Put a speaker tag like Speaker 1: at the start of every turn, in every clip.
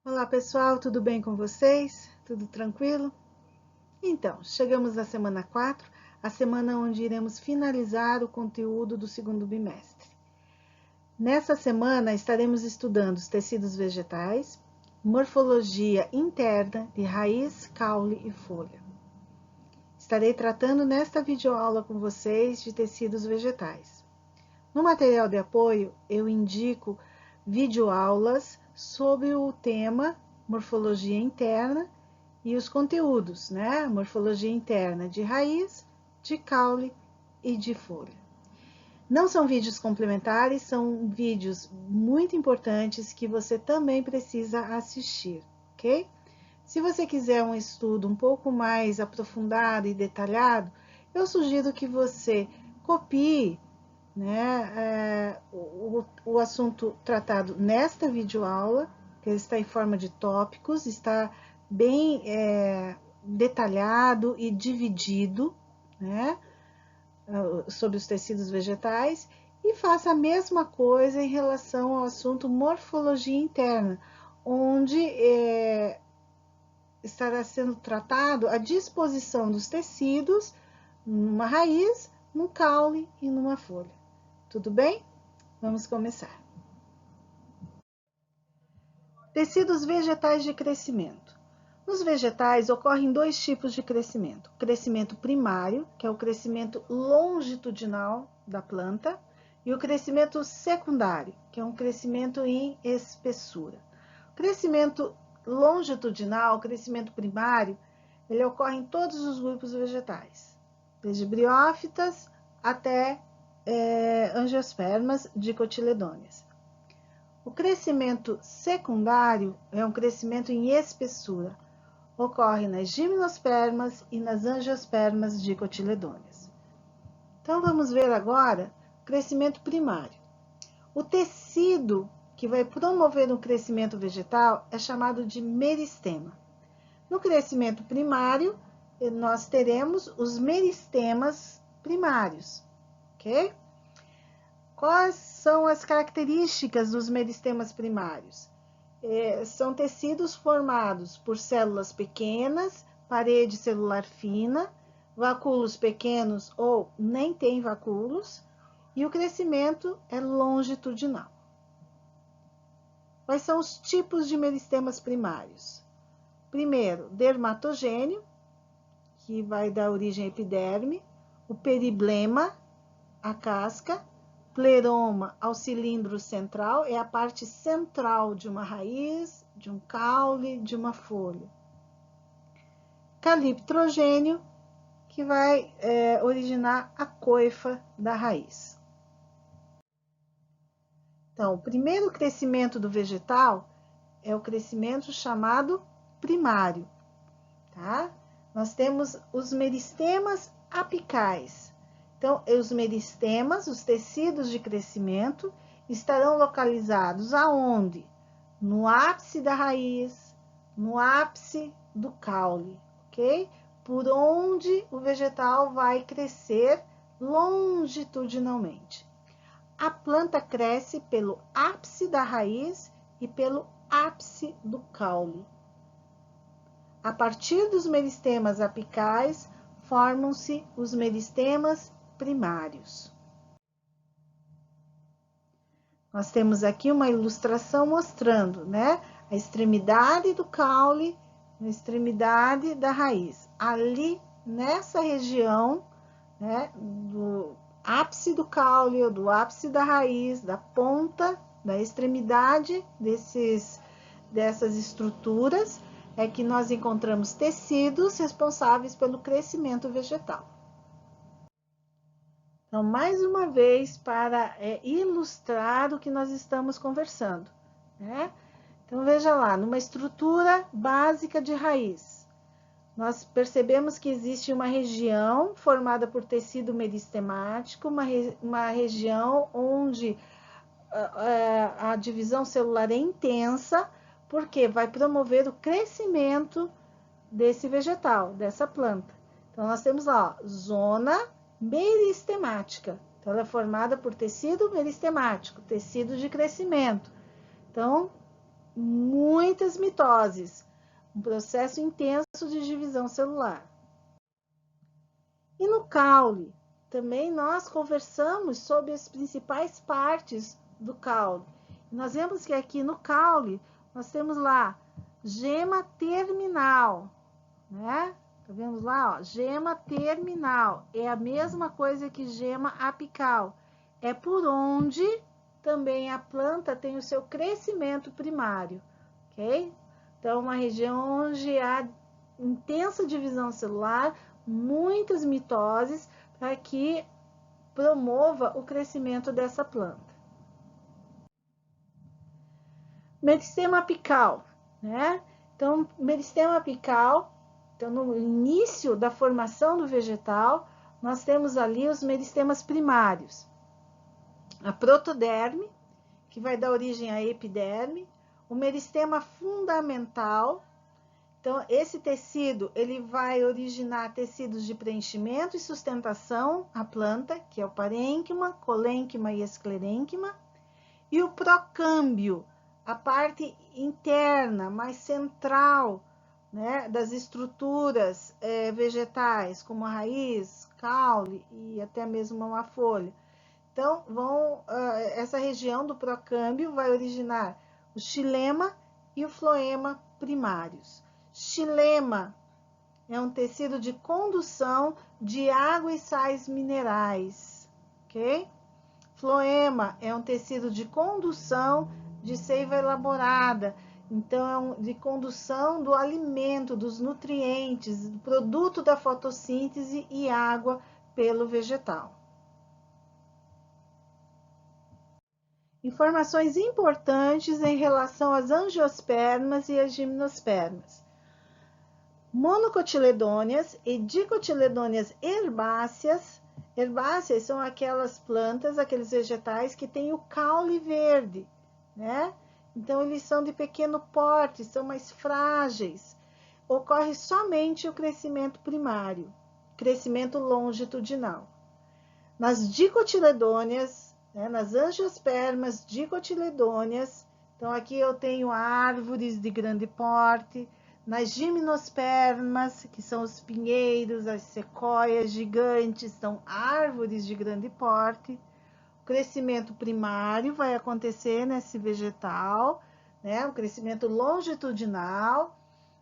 Speaker 1: Olá pessoal, tudo bem com vocês? Tudo tranquilo? Então, chegamos à semana 4, a semana onde iremos finalizar o conteúdo do segundo bimestre. Nessa semana estaremos estudando os tecidos vegetais, morfologia interna de raiz, caule e folha. Estarei tratando nesta videoaula com vocês de tecidos vegetais. No material de apoio, eu indico videoaulas sobre o tema morfologia interna e os conteúdos, né? Morfologia interna de raiz, de caule e de folha. Não são vídeos complementares, são vídeos muito importantes que você também precisa assistir, ok? Se você quiser um estudo um pouco mais aprofundado e detalhado, eu sugiro que você copie, né, o assunto tratado nesta videoaula, que está em forma de tópicos, está bem detalhado e dividido, né, sobre os tecidos vegetais, e faça a mesma coisa em relação ao assunto morfologia interna, onde estará sendo tratado a disposição dos tecidos numa raiz, num caule e numa folha. Tudo bem? Vamos começar. Tecidos vegetais de crescimento. Nos vegetais ocorrem dois tipos de crescimento: o crescimento primário, que é o crescimento longitudinal da planta, e o crescimento secundário, que é um crescimento em espessura. O crescimento longitudinal, o crescimento primário, ele ocorre em todos os grupos vegetais, desde briófitas até angiospermas dicotiledôneas. O crescimento secundário é um crescimento em espessura. Ocorre nas gimnospermas e nas angiospermas dicotiledôneas. Então, vamos ver agora o crescimento primário. O tecido que vai promover o crescimento vegetal é chamado de meristema. No crescimento primário, nós teremos os meristemas primários, ok? Quais são as características dos meristemas primários? São tecidos formados por células pequenas, parede celular fina, vacúolos pequenos ou nem tem vacúolos, e o crescimento é longitudinal. Quais são os tipos de meristemas primários? Primeiro, dermatogênio, que vai dar origem à epiderme, o periblema, a casca, pleroma ao cilindro central, é a parte central de uma raiz, de um caule, de uma folha. Caliptrogênio, que vai originar a coifa da raiz. Então, o primeiro crescimento do vegetal é o crescimento chamado primário, tá? Nós temos os meristemas apicais. Então, os meristemas, os tecidos de crescimento, estarão localizados aonde? No ápice da raiz, no ápice do caule, ok? Por onde o vegetal vai crescer longitudinalmente. A planta cresce pelo ápice da raiz e pelo ápice do caule. A partir dos meristemas apicais, formam-se os meristemas primários. Nós temos aqui uma ilustração mostrando, né, a extremidade do caule, a extremidade da raiz. Ali, nessa região, né, do ápice do caule ou do ápice da raiz, da ponta, da extremidade dessas estruturas, é que nós encontramos tecidos responsáveis pelo crescimento vegetal. Então, mais uma vez, para ilustrar o que nós estamos conversando, né? Então, veja lá, numa estrutura básica de raiz, nós percebemos que existe uma região formada por tecido meristemático, uma região onde a divisão celular é intensa, porque vai promover o crescimento desse vegetal, dessa planta. Então, nós temos lá, ó, zona meristemática. Então, ela é formada por tecido meristemático, tecido de crescimento. Então, muitas mitoses, um processo intenso de divisão celular. E no caule, também nós conversamos sobre as principais partes do caule. Nós vemos que aqui no caule, nós temos lá gema terminal, né? Tá vendo lá, ó? Gema terminal é a mesma coisa que gema apical. É por onde também a planta tem o seu crescimento primário, ok? Então, uma região onde há intensa divisão celular, muitas mitoses, para que promova o crescimento dessa planta. Meristema apical, né? Então, meristema apical, então no início da formação do vegetal, nós temos ali os meristemas primários. A protoderme, que vai dar origem à epiderme, o meristema fundamental. Então, esse tecido, ele vai originar tecidos de preenchimento e sustentação à planta, que é o parênquima, colênquima e esclerênquima. E o procâmbio, a parte interna, mais central, né, das estruturas vegetais, como a raiz, caule e até mesmo uma folha. Então, essa região do procâmbio vai originar o xilema e o floema primários. Xilema é um tecido de condução de água e sais minerais, ok? Floema é um tecido de condução de seiva elaborada, então é de condução do alimento, dos nutrientes, do produto da fotossíntese e água pelo vegetal. Informações importantes em relação às angiospermas e às gimnospermas. Monocotiledôneas e dicotiledôneas herbáceas. Herbáceas são aquelas plantas, aqueles vegetais que têm o caule verde, né? Então, eles são de pequeno porte, são mais frágeis. Ocorre somente o crescimento primário, crescimento longitudinal. Nas dicotiledôneas, né, nas angiospermas dicotiledôneas, então aqui eu tenho árvores de grande porte. Nas gimnospermas, que são os pinheiros, as sequoias gigantes, são árvores de grande porte. O crescimento primário vai acontecer nesse vegetal, né? O crescimento longitudinal,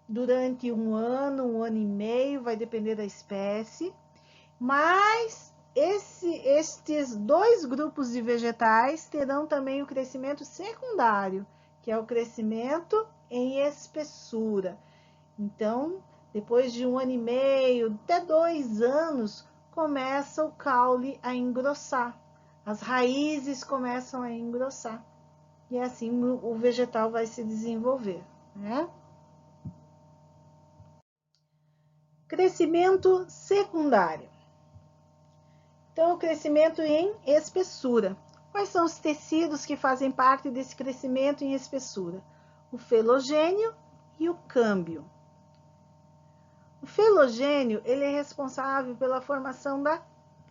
Speaker 1: durante um ano e meio, vai depender da espécie. Mas estes dois grupos de vegetais terão também o crescimento secundário, que é o crescimento em espessura. Então, depois de um ano e meio, até 2 anos, começa o caule a engrossar. As raízes começam a engrossar. E assim o vegetal vai se desenvolver, né? Crescimento secundário. Então, o crescimento em espessura. Quais são os tecidos que fazem parte desse crescimento em espessura? O felogênio e o câmbio. O felogênio, ele é responsável pela formação da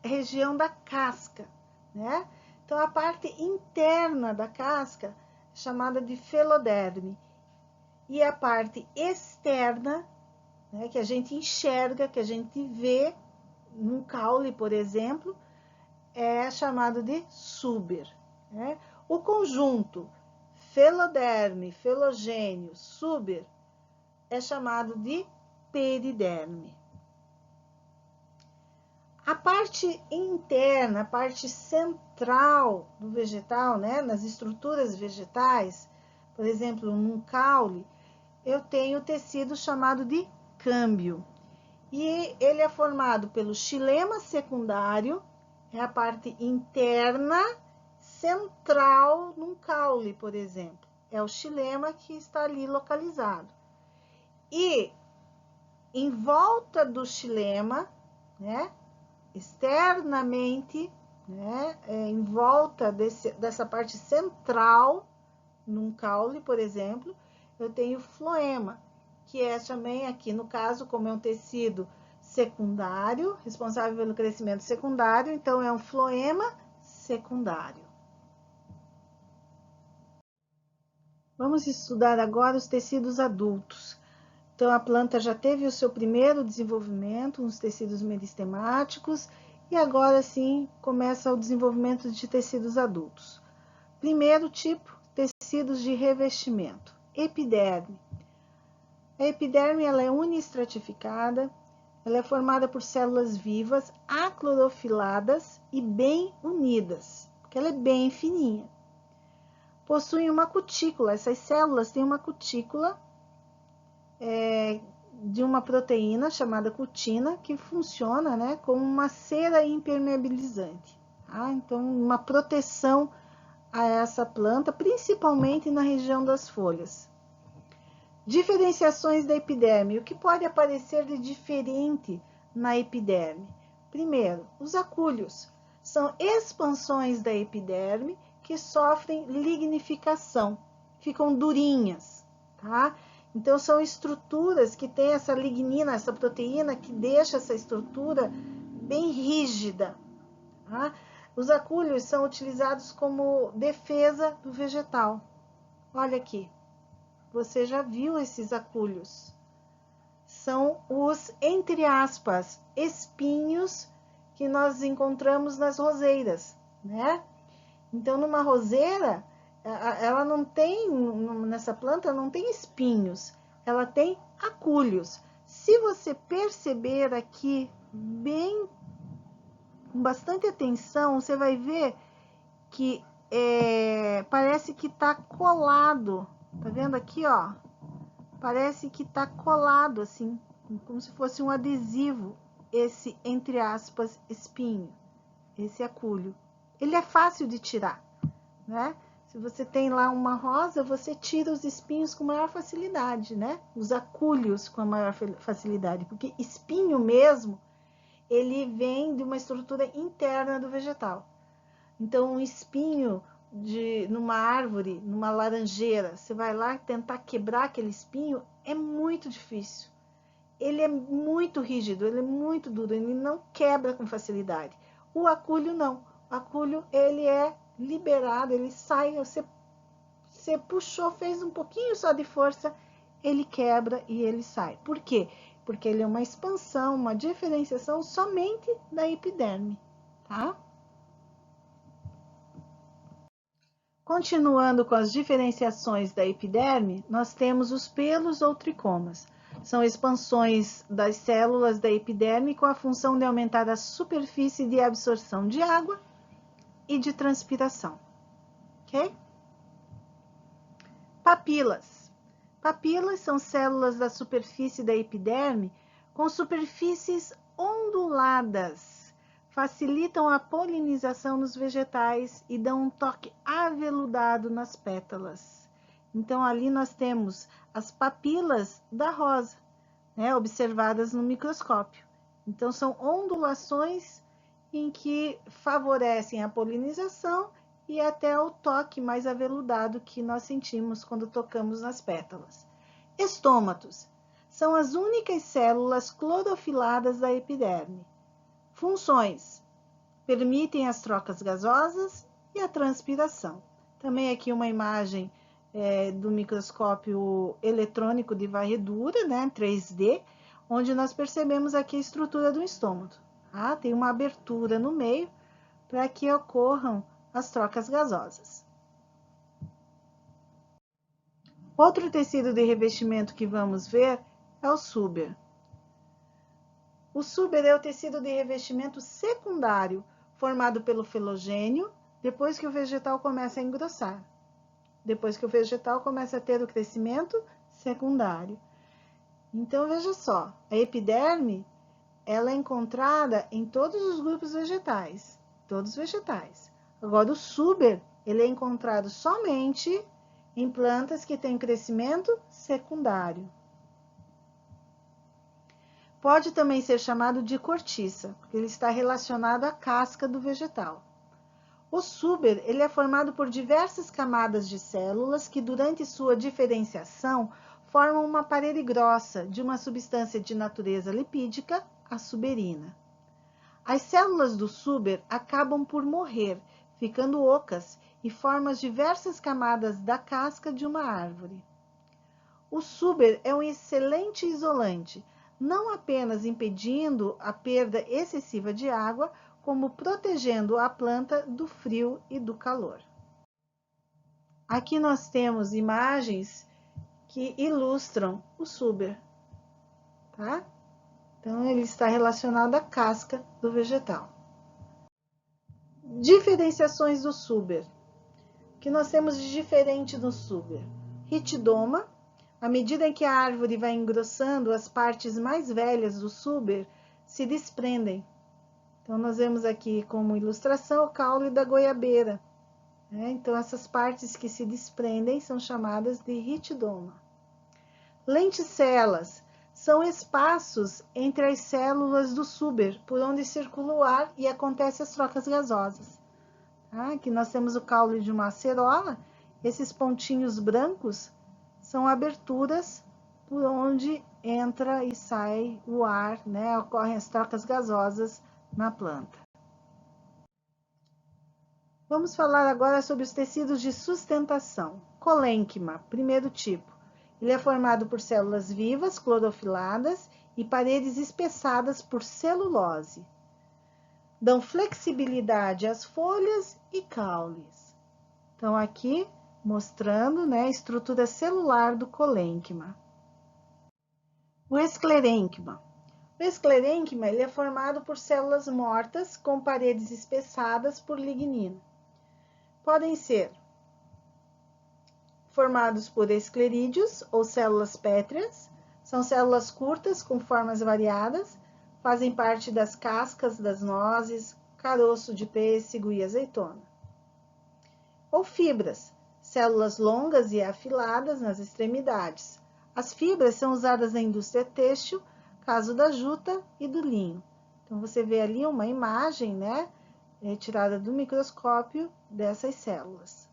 Speaker 1: região da casca, né? Então, a parte interna da casca é chamada de feloderme. E a parte externa, né, que a gente enxerga, que a gente vê num caule, por exemplo, é chamado de súber, né? O conjunto feloderme, felogênio, súber é chamado de periderme. A parte interna, a parte central do vegetal, né, nas estruturas vegetais, por exemplo, num caule, eu tenho o tecido chamado de câmbio. E ele é formado pelo xilema secundário, é a parte interna central num caule, por exemplo. É o xilema que está ali localizado. E em volta do xilema, né, externamente, né, em volta dessa parte central, num caule, por exemplo, eu tenho floema, que é também aqui, no caso, como é um tecido secundário, responsável pelo crescimento secundário, então é um floema secundário. Vamos estudar agora os tecidos adultos. Então, a planta já teve o seu primeiro desenvolvimento nos tecidos meristemáticos e agora sim começa o desenvolvimento de tecidos adultos. Primeiro tipo, tecidos de revestimento. Epiderme. A epiderme ela é uniestratificada, ela é formada por células vivas, aclorofiladas e bem unidas, porque ela é bem fininha. Possui uma cutícula, essas células têm uma cutícula de uma proteína chamada cutina, que funciona, né, como uma cera impermeabilizante. Tá? Então, uma proteção a essa planta, principalmente na região das folhas. Diferenciações da epiderme. O que pode aparecer de diferente na epiderme? Primeiro, os acúlios. São expansões da epiderme que sofrem lignificação, ficam durinhas, tá? Então, são estruturas que têm essa lignina, essa proteína, que deixa essa estrutura bem rígida. Tá? Os acúlios são utilizados como defesa do vegetal. Olha aqui, você já viu esses acúlios. São os, entre aspas, espinhos que nós encontramos nas roseiras, né? Então, numa roseira, ela não tem, nessa planta, não tem espinhos, ela tem acúlios. Se você perceber aqui, bem, com bastante atenção, você vai ver que parece que tá colado, tá vendo aqui, ó? Parece que tá colado, assim, como se fosse um adesivo, esse, entre aspas, espinho, esse acúlio. Ele é fácil de tirar, né? Se você tem lá uma rosa, você tira os espinhos com maior facilidade, né? Os acúlios com a maior facilidade, porque espinho mesmo, ele vem de uma estrutura interna do vegetal. Então, um espinho numa árvore, numa laranjeira, você vai lá tentar quebrar aquele espinho, é muito difícil. Ele é muito rígido, ele é muito duro, ele não quebra com facilidade. O acúlio não. O acúlio, ele é liberado, ele sai, você puxou, fez um pouquinho só de força, ele quebra e ele sai. Por quê? Porque ele é uma expansão, uma diferenciação somente da epiderme, tá? Continuando com as diferenciações da epiderme, nós temos os pelos ou tricomas. São expansões das células da epiderme com a função de aumentar a superfície de absorção de água e de transpiração. Ok? Papilas. Papilas são células da superfície da epiderme com superfícies onduladas. Facilitam a polinização nos vegetais e dão um toque aveludado nas pétalas. Então, ali nós temos as papilas da rosa, né, observadas no microscópio. Então, são ondulações em que favorecem a polinização e até o toque mais aveludado que nós sentimos quando tocamos nas pétalas. Estômatos são as únicas células clorofiladas da epiderme. Funções: permitem as trocas gasosas e a transpiração. Também aqui uma imagem do microscópio eletrônico de varredura, né, 3D, onde nós percebemos aqui a estrutura do estômago. Tá? Tem uma abertura no meio para que ocorram as trocas gasosas. Outro tecido de revestimento que vamos ver é o súber. O súber é o tecido de revestimento secundário, formado pelo filogênio, depois que o vegetal começa a engrossar. Depois que o vegetal começa a ter o crescimento secundário. Então, veja só, a epiderme, ela é encontrada em todos os grupos vegetais, todos os vegetais. Agora, o súber, ele é encontrado somente em plantas que têm crescimento secundário. Pode também ser chamado de cortiça, porque ele está relacionado à casca do vegetal. O súber, ele é formado por diversas camadas de células que, durante sua diferenciação, formam uma parede grossa de uma substância de natureza lipídica, a suberina. As células do súber acabam por morrer, ficando ocas, e forma as diversas camadas da casca de uma árvore. O suber é um excelente isolante, não apenas impedindo a perda excessiva de água, como protegendo a planta do frio e do calor. Aqui nós temos imagens que ilustram o suber, tá? Então, ele está relacionado à casca do vegetal. Diferenciações do suber. O que nós temos de diferente no suber? Ritidoma. À medida em que a árvore vai engrossando, as partes mais velhas do suber se desprendem. Então, nós vemos aqui como ilustração o caule da goiabeira. Então, essas partes que se desprendem são chamadas de ritidoma. Lenticelas são espaços entre as células do suber, por onde circula o ar e acontecem as trocas gasosas. Aqui nós temos o caule de uma acerola. Esses pontinhos brancos são aberturas por onde entra e sai o ar, né? Ocorrem as trocas gasosas na planta. Vamos falar agora sobre os tecidos de sustentação. Colênquima, primeiro tipo. Ele é formado por células vivas, clorofiladas e paredes espessadas por celulose. Dão flexibilidade às folhas e caules. Então, aqui mostrando, né, a estrutura celular do colênquima. O esclerênquima. O esclerênquima ele é formado por células mortas com paredes espessadas por lignina. Podem ser formados por esclerídeos ou células pétreas. São células curtas com formas variadas, fazem parte das cascas das nozes, caroço de pêssego e azeitona. Ou fibras, células longas e afiladas nas extremidades. As fibras são usadas na indústria têxtil, caso da juta e do linho. Então, você vê ali uma imagem, né, retirada do microscópio dessas células,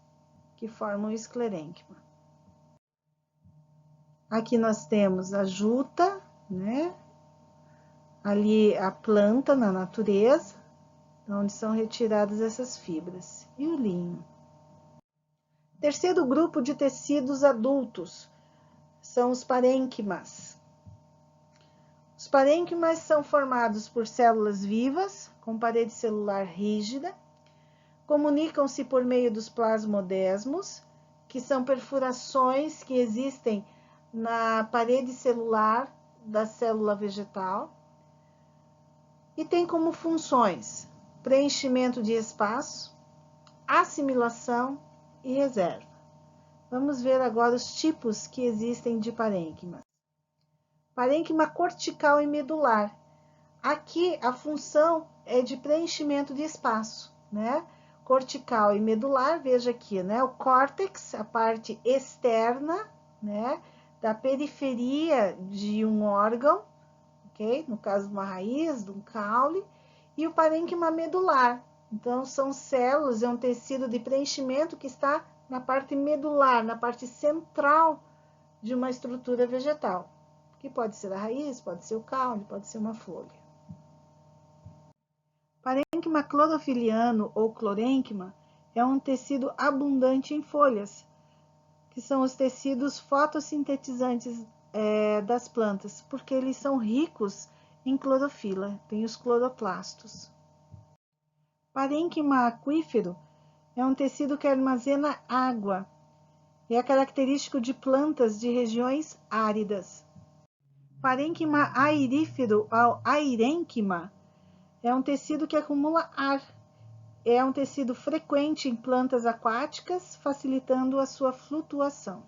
Speaker 1: que formam o esclerênquima. Aqui nós temos a juta, né, ali a planta na natureza, onde são retiradas essas fibras, e o linho. Terceiro grupo de tecidos adultos são os parênquimas. Os parênquimas são formados por células vivas, com parede celular rígida, comunicam-se por meio dos plasmodesmos, que são perfurações que existem na parede celular da célula vegetal, e tem como funções preenchimento de espaço, assimilação e reserva. Vamos ver agora os tipos que existem de parênquimas. Parênquima cortical e medular. Aqui a função é de preenchimento de espaço, né? Cortical e medular, veja aqui, né? O córtex, a parte externa, né? Da periferia de um órgão, ok? No caso de uma raiz, de um caule, e o parênquima medular. Então, são células, é um tecido de preenchimento que está na parte medular, na parte central de uma estrutura vegetal, que pode ser a raiz, pode ser o caule, pode ser uma folha. Parênquima clorofiliano ou clorênquima é um tecido abundante em folhas, que são os tecidos fotossintetizantes das plantas, porque eles são ricos em clorofila, tem os cloroplastos. Parênquima aquífero é um tecido que armazena água, é característico de plantas de regiões áridas. Parênquima airífero ou airênquima é um tecido que acumula ar. É um tecido frequente em plantas aquáticas, facilitando a sua flutuação.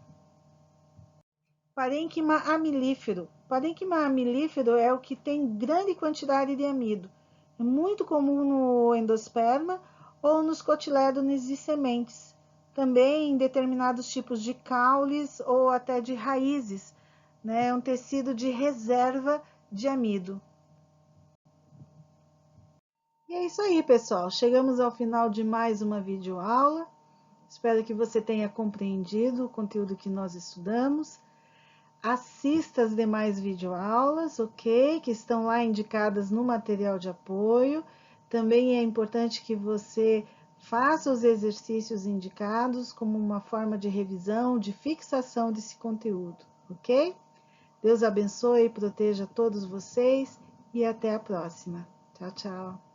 Speaker 1: Parênquima amilífero. Parênquima amilífero é o que tem grande quantidade de amido. É muito comum no endosperma ou nos cotilédones de sementes. Também em determinados tipos de caules ou até de raízes, né? É um tecido de reserva de amido. E é isso aí, pessoal. Chegamos ao final de mais uma videoaula. Espero que você tenha compreendido o conteúdo que nós estudamos. Assista as demais videoaulas, ok? Que estão lá indicadas no material de apoio. Também é importante que você Faça os exercícios indicados como uma forma de revisão, de fixação desse conteúdo, ok? Deus abençoe e proteja todos vocês e até a próxima. Tchau, tchau.